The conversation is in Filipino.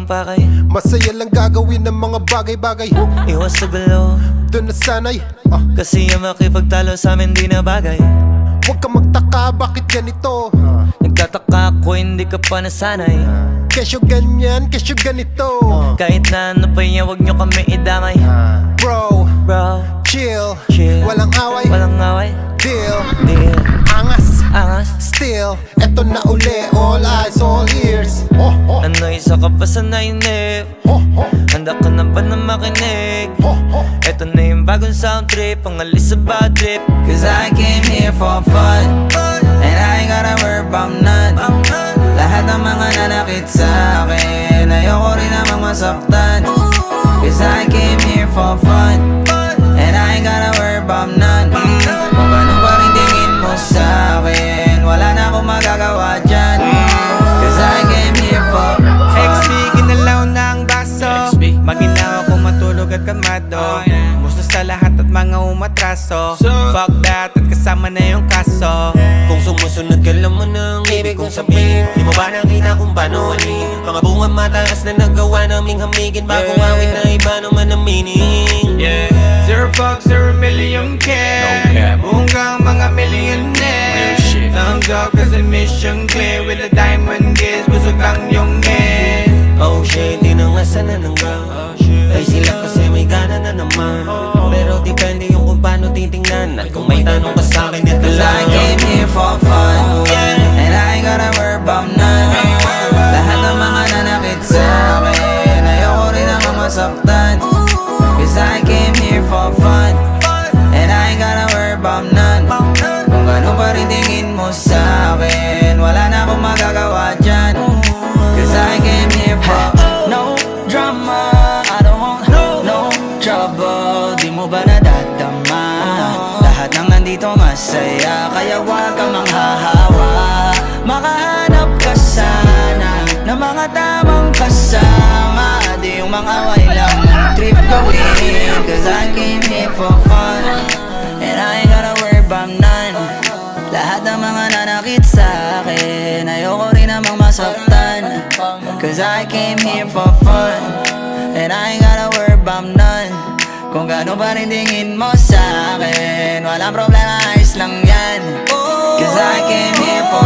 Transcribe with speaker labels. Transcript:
Speaker 1: ang pakay.
Speaker 2: Masaya lang gagawin ng mga bagay-bagay.
Speaker 1: Iwas sa gulo,
Speaker 2: doon nasanay.
Speaker 1: kasi yung makipagtalo sa amin di na bagay.
Speaker 2: Huwag kang magtaka bakit ganito.
Speaker 1: Nagtataka ako hindi ka pa nasanay.
Speaker 2: Kesyo ganyan, kesyo ganito.
Speaker 1: Kahit na ano pa yan, huwag nyo kami idamay.
Speaker 2: Bro,
Speaker 1: Bro,
Speaker 2: chill,
Speaker 1: chill,
Speaker 2: walang away,
Speaker 1: walang away.
Speaker 2: deal,
Speaker 1: Deal,
Speaker 2: angas,
Speaker 1: angas.
Speaker 2: still. Eto na uli, all eyes, all ears.
Speaker 1: Ano isa ka pa sa nainip? Handa ka na ba na makinig? Eto na yung bagong sound trip, pangalis sa bad trip.
Speaker 3: Cause I came here for fun, and I ain't gotta worry about none. Lahat ng mga nanakit sa akin, ayoko rin namang masaktan. Cause I came here for fun, and I ain't gotta worry about none. Kung ganun pa rin tingin mo sa akin, wala na akong magagawa dyan. Cause I came here for
Speaker 4: XB, ginalaw na ang baso. Maginaw ako matulog at kamado. Gusto sa lahat at mga umatraso. Fuck that at kasama na yung kaso.
Speaker 5: Kung sumusunod ka lang mo ng ibig kong sabihin, di mo ba nakita kung paano alin? Mga bunga mataas na nagawa naming hamigin, bagong awit na iba naman ang meaning.
Speaker 4: Yeah, zero fuck, 0 million care. Buong kang mga millionaire. Tanggap kasi mission clear with a diamond gaze. Busog lang yung head.
Speaker 5: Oh shit, di na nga sana nanggang. Ay sila kasi may gana na naman. Pero depende yung kung paano titingnan. At kung may tanong ka sa'kin, ito
Speaker 3: Cause I
Speaker 5: lang.
Speaker 3: came here for fun, and I ain't gotta worry about none. Lahat ng mga nanakit sa akin, ayoko rin namang masaktan. Cause I came here for fun, and I ain't gotta worry about none. Kung gano'n pa rin tingin mo sa akin, wala na akong magagawa dyan. Cause I came here for no drama, I don't want no trouble. Di mo ba nadadama? Lahat ng nandito masaya, kaya wag kang manghahawa. Makahanap ka sana ng mga tamang kasama, di yung mga away lang trip gawin. Cause I came here for fun, and I ain't gotta worry about none. Lahat ng mga nanakit sa akin, ayoko rin namang masaktan. Cause I came here for fun, and I ain't gotta worry about none. Kung gano'n pa rin tingin mo sa akin, walang problema, ayos lang yan. Cause I came here for